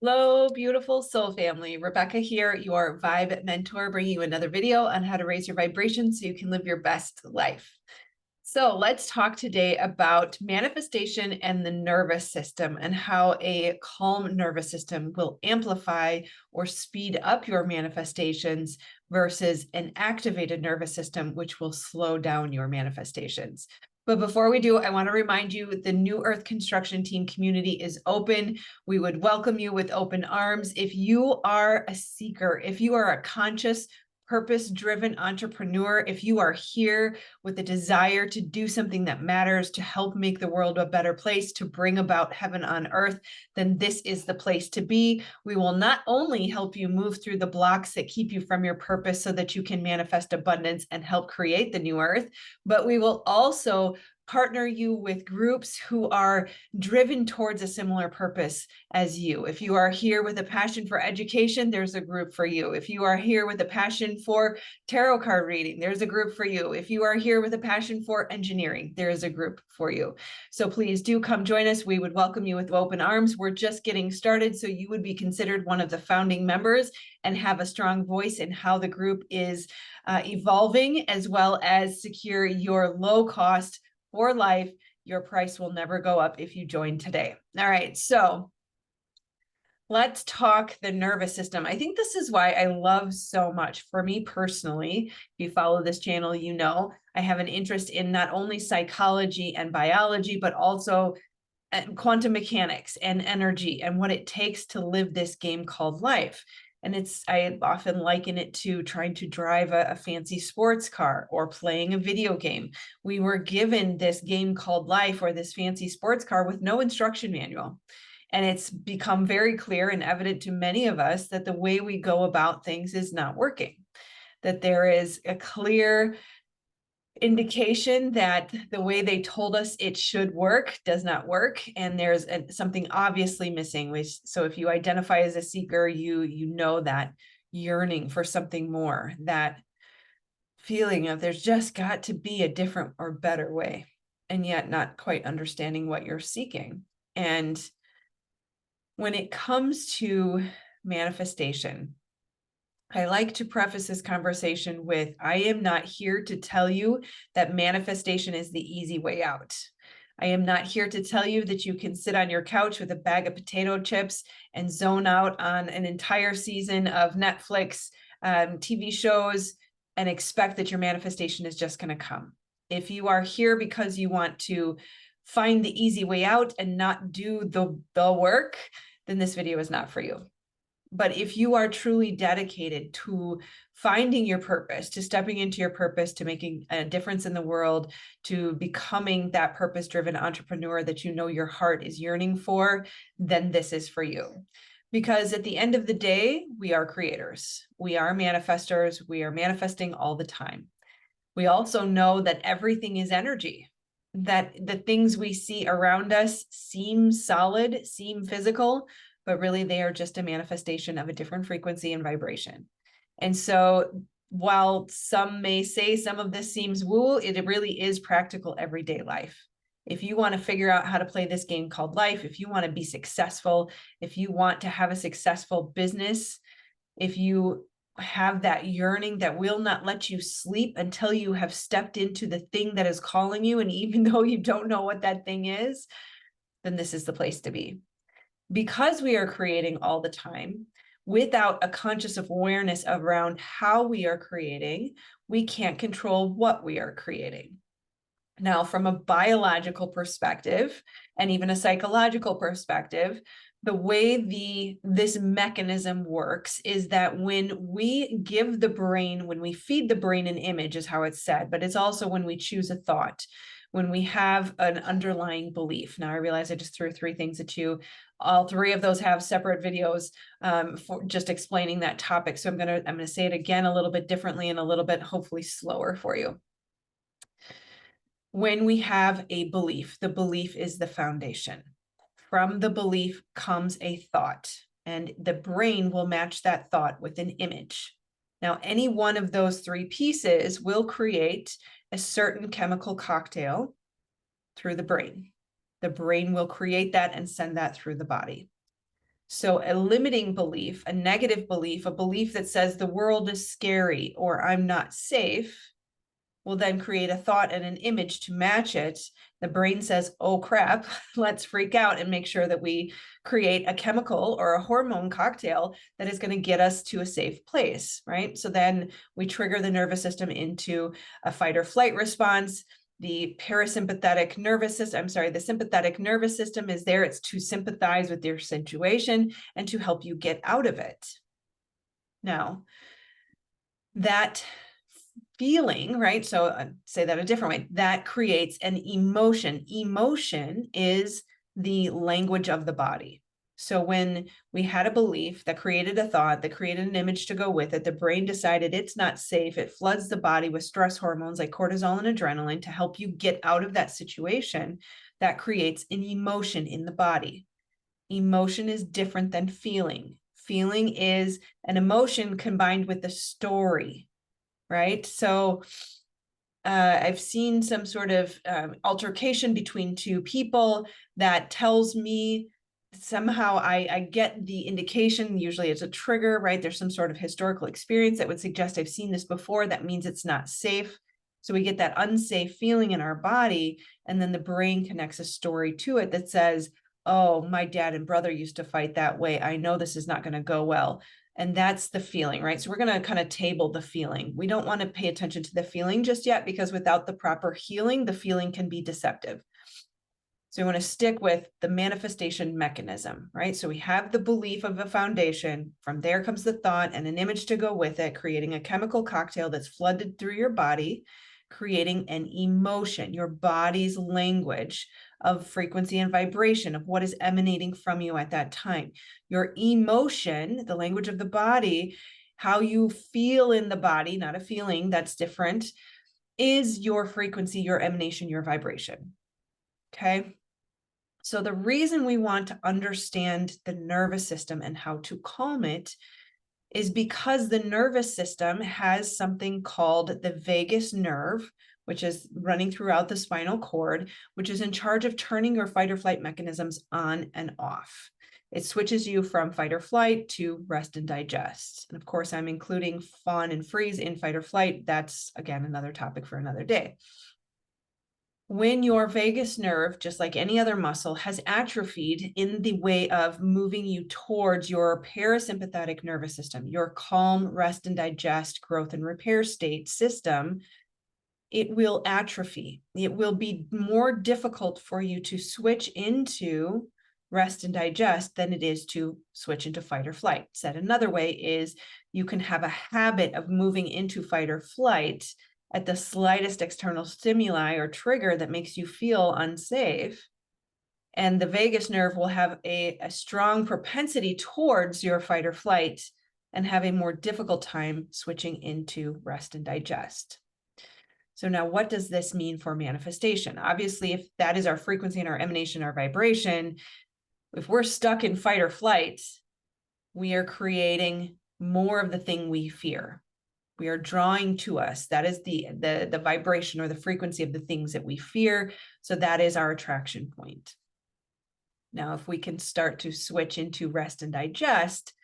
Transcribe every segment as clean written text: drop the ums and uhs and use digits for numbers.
Hello, beautiful soul family. Rebecca here, your vibe mentor, bringing you another video on how to raise your vibration so you can live your best life. So let's talk today about manifestation and the nervous system and how a calm nervous system will amplify or speed up your manifestations versus an activated nervous system, which will slow down your manifestations. But before we do, I want to remind you the New Earth Construction Team community is open. We would welcome you with open arms. If you are a seeker, if you are a conscious, purpose-driven entrepreneur, if you are here with a desire to do something that matters, to help make the world a better place, to bring about heaven on earth, then this is the place to be. We will not only help you move through the blocks that keep you from your purpose so that you can manifest abundance and help create the new earth, but we will also partner you with groups who are driven towards a similar purpose as you. If you are here with a passion for education, there's a group for you. If you are here with a passion for tarot card reading, there's a group for you. If you are here with a passion for engineering, there is a group for you. So please do come join us. We would welcome you with open arms. We're just getting started, so you would be considered one of the founding members and have a strong voice in how the group is evolving, as well as secure your low cost for life. Your price will never go up if you join today. All right, so let's talk the nervous system. I think this is why I love so much. For me personally, if you follow this channel, you know I have an interest in not only psychology and biology, but also quantum mechanics and energy and what it takes to live this game called life. And I often liken it to trying to drive a fancy sports car or playing a video game. We were given this game called life or this fancy sports car with no instruction manual. And it's become very clear and evident to many of us that the way we go about things is not working, that there is a clear indication that the way they told us it should work does not work, and there's something obviously missing. So if you identify as a seeker, you know that yearning for something more, that feeling of there's just got to be a different or better way, and yet not quite understanding what you're seeking. And when it comes to manifestation, I like to preface this conversation with, I am not here to tell you that manifestation is the easy way out. I am not here to tell you that you can sit on your couch with a bag of potato chips and zone out on an entire season of Netflix TV shows and expect that your manifestation is just going to come. If you are here because you want to find the easy way out and not do the work, then this video is not for you. But if you are truly dedicated to finding your purpose, to stepping into your purpose, to making a difference in the world, to becoming that purpose-driven entrepreneur that you know your heart is yearning for, then this is for you. Because at the end of the day, we are creators. We are manifestors. We are manifesting all the time. We also know that everything is energy, that the things we see around us seem solid, seem physical, but really they are just a manifestation of a different frequency and vibration. And so while some may say some of this seems woo, it really is practical everyday life. If you want to figure out how to play this game called life, if you want to be successful, if you want to have a successful business, if you have that yearning that will not let you sleep until you have stepped into the thing that is calling you, and even though you don't know what that thing is, then this is the place to be. Because we are creating all the time without a conscious awareness around how we are creating, we can't control what we are creating. Now, from a biological perspective and even a psychological perspective, the way this mechanism works is that when we give the brain, when we feed the brain an image, is how it's said, but it's also when we choose a thought, when we have an underlying belief. Now, I realize I just threw 3 things at you. All 3 of those have separate videos for just explaining that topic. So I'm gonna say it again a little bit differently and a little bit hopefully slower for you. When we have a belief, the belief is the foundation. From the belief comes a thought, and the brain will match that thought with an image. Now, any one of those 3 pieces will create a certain chemical cocktail through the brain. The brain will create that and send that through the body. So a limiting belief, a negative belief, a belief that says the world is scary or I'm not safe, will then create a thought and an image to match it. The brain says, oh crap, let's freak out and make sure that we create a chemical or a hormone cocktail that is going to get us to a safe place, right? So then we trigger the nervous system into a fight or flight response. The parasympathetic nervous system, the sympathetic nervous system is there. It's to sympathize with your situation and to help you get out of it. Now, that feeling, right? So say that a different way, that creates an emotion. Emotion is the language of the body. So when we had a belief that created a thought, that created an image to go with it, the brain decided it's not safe. It floods the body with stress hormones like cortisol and adrenaline to help you get out of that situation. That creates an emotion in the body. Emotion is different than feeling. Feeling is an emotion combined with a story, right? So I've seen some sort of altercation between two people that tells me somehow I get the indication, usually it's a trigger, right? There's some sort of historical experience that would suggest I've seen this before. That means it's not safe. So we get that unsafe feeling in our body, and then the brain connects a story to it that says, oh, my dad and brother used to fight that way. I know this is not going to go well. And that's the feeling, right? So we're going to kind of table the feeling. We don't want to pay attention to the feeling just yet, because without the proper healing, the feeling can be deceptive. So we want to stick with the manifestation mechanism, right? So we have the belief of a foundation. From there comes the thought and an image to go with it, creating a chemical cocktail that's flooded through your body, creating an emotion, your body's language of frequency and vibration of what is emanating from you at that time. Your emotion, the language of the body, how you feel in the body, not a feeling, that's different, is your frequency, your emanation, your vibration. Okay. So the reason we want to understand the nervous system and how to calm it is because the nervous system has something called the vagus nerve, which is running throughout the spinal cord, which is in charge of turning your fight or flight mechanisms on and off. It switches you from fight or flight to rest and digest. And of course, I'm including fawn and freeze in fight or flight. That's, again, another topic for another day. When your vagus nerve, just like any other muscle, has atrophied in the way of moving you towards your parasympathetic nervous system, your calm, rest and digest, growth and repair state system, it will atrophy. It will be more difficult for you to switch into rest and digest than it is to switch into fight or flight. Said another way is you can have a habit of moving into fight or flight at the slightest external stimuli or trigger that makes you feel unsafe. And the vagus nerve will have a strong propensity towards your fight or flight and have a more difficult time switching into rest and digest. So now what does this mean for manifestation? Obviously, if that is our frequency and our emanation, our vibration, if we're stuck in fight or flight, we are creating more of the thing we fear. We are drawing to us. That is the vibration or the frequency of the things that we fear. So that is our attraction point. Now, if we can start to switch into rest and digest,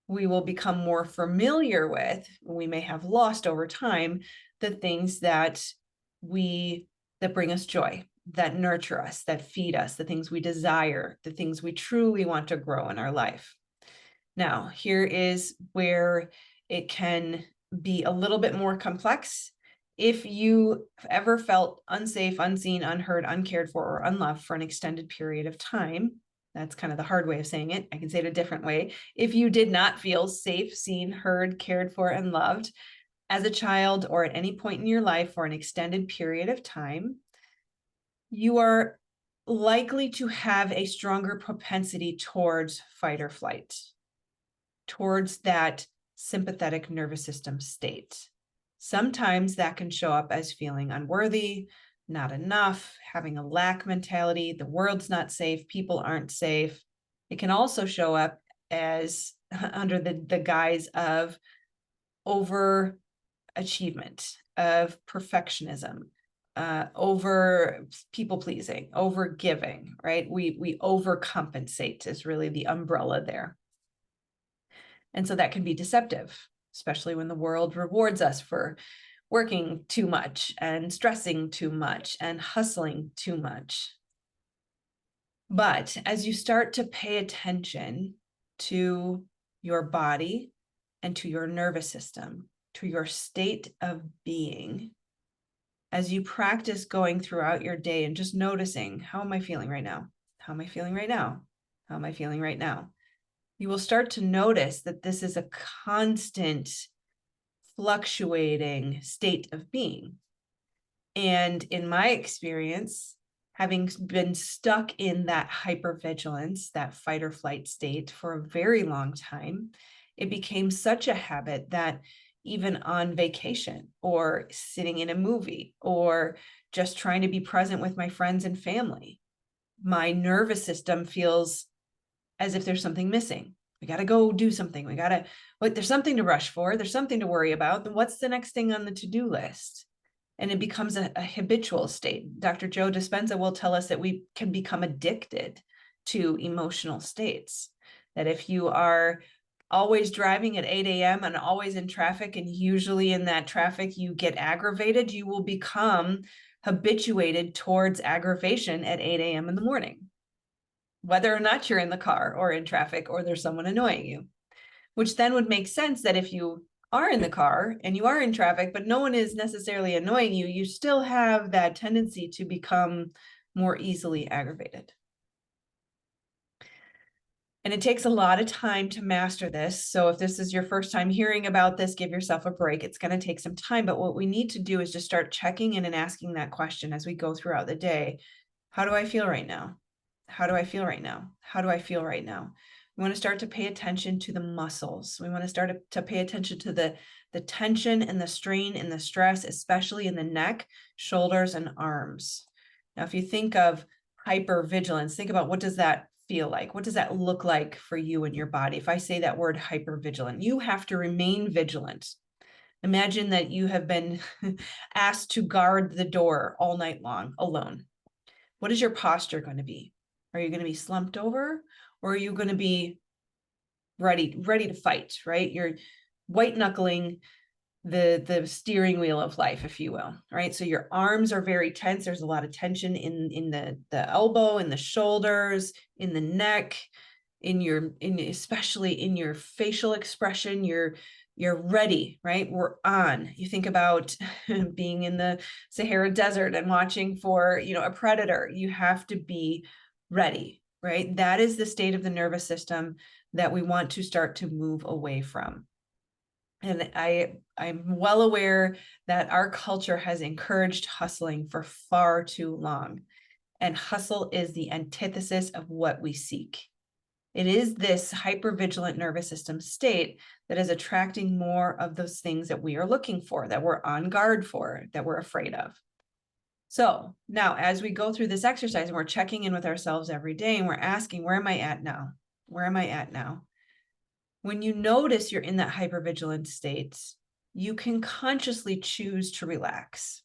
we will become more familiar with, we may have lost over time, the things that bring us joy, that nurture us, that feed us, the things we desire, the things we truly want to grow in our life. Now, here is where it can be a little bit more complex. If you ever felt unsafe, unseen, unheard, uncared for, or unloved for an extended period of time, that's kind of the hard way of saying it. I can say it a different way. If you did not feel safe, seen, heard, cared for, and loved as a child or at any point in your life for an extended period of time, you are likely to have a stronger propensity towards fight or flight, towards that sympathetic nervous system state. Sometimes that can show up as feeling unworthy, not enough, having a lack mentality, the world's not safe, people aren't safe. It can also show up as under the guise of overachievement, of perfectionism, over people pleasing, over giving, right? We overcompensate is really the umbrella there. And so that can be deceptive, especially when the world rewards us for working too much and stressing too much and hustling too much. But as you start to pay attention to your body and to your nervous system, to your state of being, as you practice going throughout your day and just noticing, how am I feeling right now? How am I feeling right now? How am I feeling right now? You will start to notice that this is a constant fluctuating state of being. And in my experience, having been stuck in that hypervigilance, that fight or flight state for a very long time, it became such a habit that even on vacation or sitting in a movie or just trying to be present with my friends and family, my nervous system feels as if there's something missing. We got to go do something. There's something to rush for. There's something to worry about. Then what's the next thing on the to-do list? And it becomes a habitual state. Dr. Joe Dispenza will tell us that we can become addicted to emotional states. That if you are always driving at 8 a.m. and always in traffic, and usually in that traffic you get aggravated, you will become habituated towards aggravation at 8 a.m. in the morning, whether or not you're in the car or in traffic or there's someone annoying you, which then would make sense that if you are in the car and you are in traffic, but no one is necessarily annoying you, you still have that tendency to become more easily aggravated. And it takes a lot of time to master this. So if this is your first time hearing about this, give yourself a break. It's going to take some time. But what we need to do is just start checking in and asking that question as we go throughout the day. How do I feel right now? How do I feel right now? How do I feel right now? We want to start to pay attention to the muscles. We want to start to pay attention to the tension and the strain and the stress, especially in the neck, shoulders, and arms. Now, if you think of hypervigilance, think about, what does that feel like? What does that look like for you and your body? If I say that word hypervigilant, you have to remain vigilant. Imagine that you have been asked to guard the door all night long alone. What is your posture going to be? Are you going to be slumped over, or are you going to be ready to fight, right? You're white knuckling the steering wheel of life, if you will, right? So your arms are very tense. There's a lot of tension in the elbow, in the shoulders, in the neck, especially in your facial expression. You're ready, right? We're on. You think about being in the Sahara Desert and watching for, a predator. You have to be ready, right? That is the state of the nervous system that we want to start to move away from. And I'm well aware that our culture has encouraged hustling for far too long. And hustle is the antithesis of what we seek. It is this hypervigilant nervous system state that is attracting more of those things that we are looking for, that we're on guard for, that we're afraid of. So now, as we go through this exercise and we're checking in with ourselves every day and we're asking, where am I at now? Where am I at now? When you notice you're in that hypervigilant state, you can consciously choose to relax.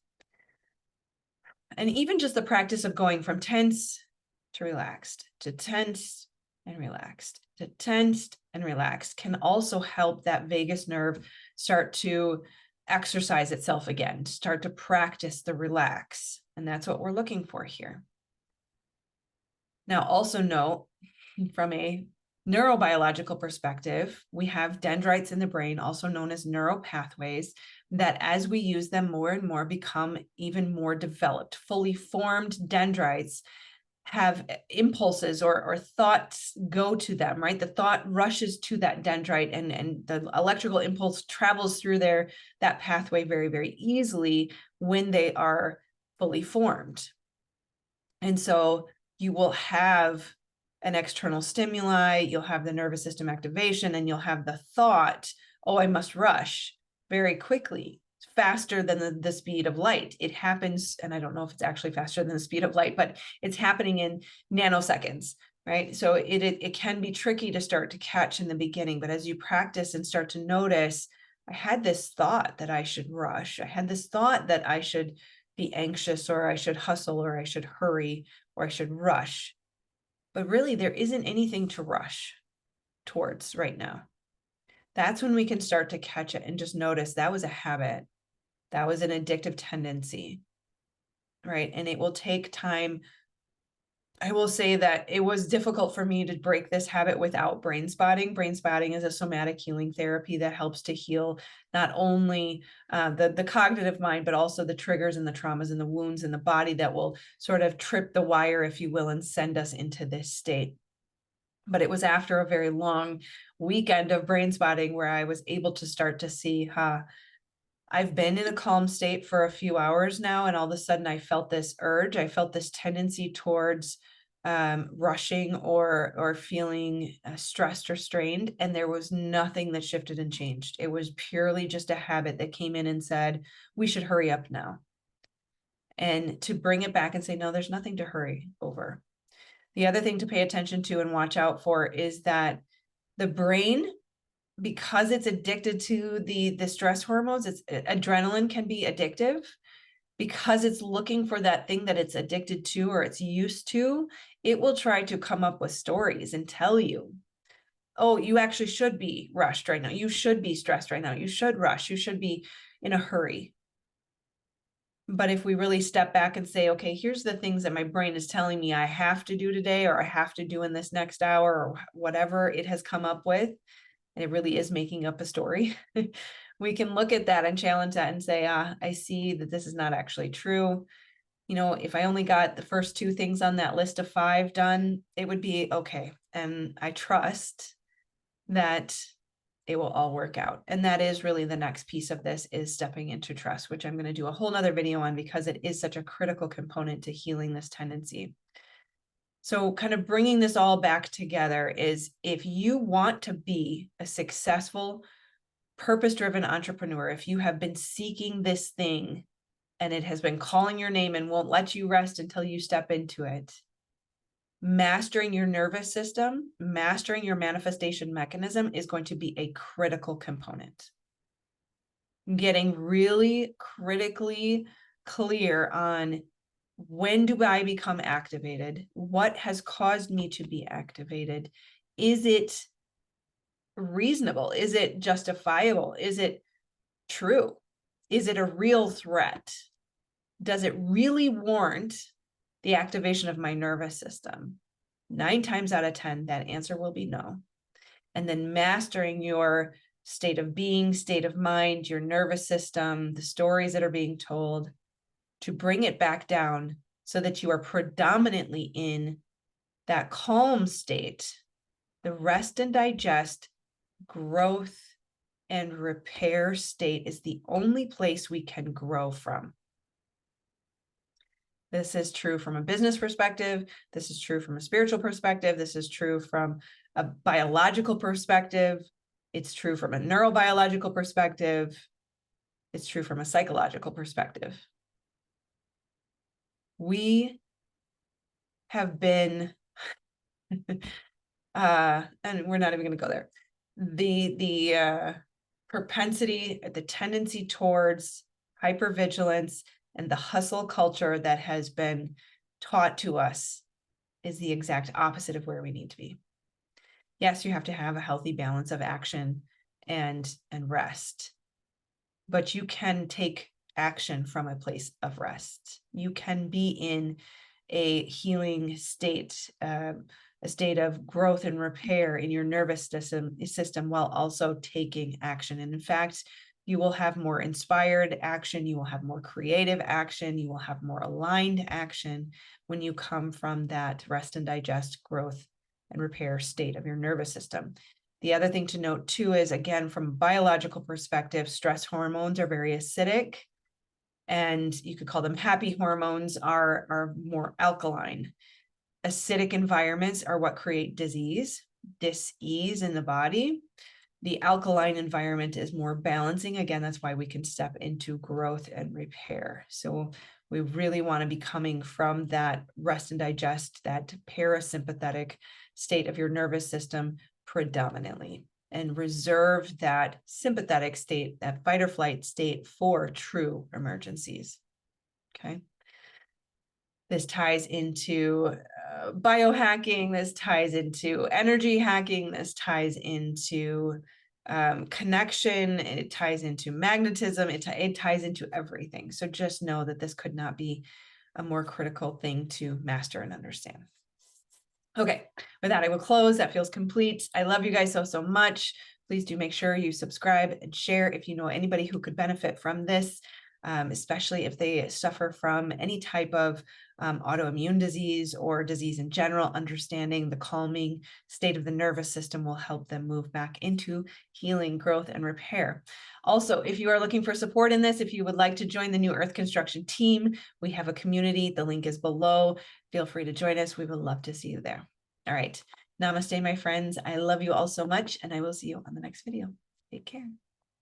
And even just the practice of going from tense to relaxed, to tense and relaxed, to tensed and relaxed can also help that vagus nerve start to exercise itself again, start to practice the relax. And that's what we're looking for here. Now, also note, from a neurobiological perspective, we have dendrites in the brain, also known as neural pathways, that as we use them more and more become even more developed. Fully formed dendrites have impulses or thoughts go to them, right? The thought rushes to that dendrite and the electrical impulse travels through that pathway very, very easily when they are fully formed. And so you will have an external stimuli, you'll have the nervous system activation, and you'll have the thought, oh, I must rush very quickly, faster than the speed of light. It happens, and I don't know if it's actually faster than the speed of light, but it's happening in nanoseconds, right? So it can be tricky to start to catch in the beginning, but as you practice and start to notice, I had this thought that I should rush. I had this thought that I should be anxious, or I should hustle, or I should hurry, or I should rush. But really, there isn't anything to rush towards right now. That's when we can start to catch it and just notice that was a habit. That was an addictive tendency, right? And it will take time. I will say that it was difficult for me to break this habit without brain spotting. Brain spotting is a somatic healing therapy that helps to heal not only the cognitive mind, but also the triggers and the traumas and the wounds in the body that will sort of trip the wire, if you will, and send us into this state. But it was after a very long weekend of brain spotting where I was able to start to see, I've been in a calm state for a few hours now, and all of a sudden I felt this urge. I felt this tendency towards rushing or feeling stressed or strained, and there was nothing that shifted and changed. It was purely just a habit that came in and said, we should hurry up now. And to bring it back and say, no, there's nothing to hurry over. The other thing to pay attention to and watch out for is that the brain, because it's addicted to the stress hormones, adrenaline can be addictive. Because it's looking for that thing that it's addicted to or it's used to, it will try to come up with stories and tell you, oh, you actually should be rushed right now. You should be stressed right now. You should rush. You should be in a hurry. But if we really step back and say, okay, here's the things that my brain is telling me I have to do today, or I have to do in this next hour, or whatever it has come up with, and it really is making up a story, we can look at that and challenge that and say, I see that this is not actually true. You know, if I only got the first 2 things on that list of 5 done, it would be okay. And I trust that it will all work out. And that is really the next piece of this, is stepping into trust, which I'm going to do a whole nother video on because it is such a critical component to healing this tendency. So kind of bringing this all back together is, if you want to be a successful, purpose-driven entrepreneur, if you have been seeking this thing and it has been calling your name and won't let you rest until you step into it, mastering your nervous system, mastering your manifestation mechanism is going to be a critical component. Getting really critically clear on, when do I become activated? What has caused me to be activated? Is it reasonable? Is it justifiable? Is it true? Is it a real threat? Does it really warrant the activation of my nervous system? 9 times out of 10, that answer will be no. And then mastering your state of being, state of mind, your nervous system, the stories that are being told, to bring it back down so that you are predominantly in that calm state, the rest and digest, growth and repair state is the only place we can grow from. This is true from a business perspective. This is true from a spiritual perspective. This is true from a biological perspective. It's true from a neurobiological perspective. It's true from a psychological perspective. We have been, and we're not even going to go there. The propensity, the tendency towards hypervigilance and the hustle culture that has been taught to us is the exact opposite of where we need to be. Yes, you have to have a healthy balance of action and rest, but you can take action from a place of rest. You can be in a healing state, a state of growth and repair in your nervous system while also taking action. And in fact, you will have more inspired action, you will have more creative action, you will have more aligned action when you come from that rest and digest, growth and repair state of your nervous system. The other thing to note too is, again, from a biological perspective, stress hormones are very acidic, and you could call them happy hormones, are more alkaline. Acidic environments are what create disease, dis-ease in the body. The alkaline environment is more balancing. Again, that's why we can step into growth and repair. So we really want to be coming from that rest and digest, that parasympathetic state of your nervous system predominantly, and reserve that sympathetic state, that fight or flight state, for true emergencies. Okay. This ties into biohacking. This ties into energy hacking. This ties into connection. It ties into magnetism. It ties into everything. So just know that this could not be a more critical thing to master and understand. Okay, with that, I will close. That feels complete. I love you guys so, so much. Please do make sure you subscribe and share if you know anybody who could benefit from this, especially if they suffer from any type of autoimmune disease or disease in general. Understanding the calming state of the nervous system will help them move back into healing, growth, and repair. Also, if you are looking for support in this, if you would like to join the New Earth Construction team, we have a community. The link is below. Feel free to join us. We would love to see you there. All right. Namaste, my friends. I love you all so much, and I will see you on the next video. Take care.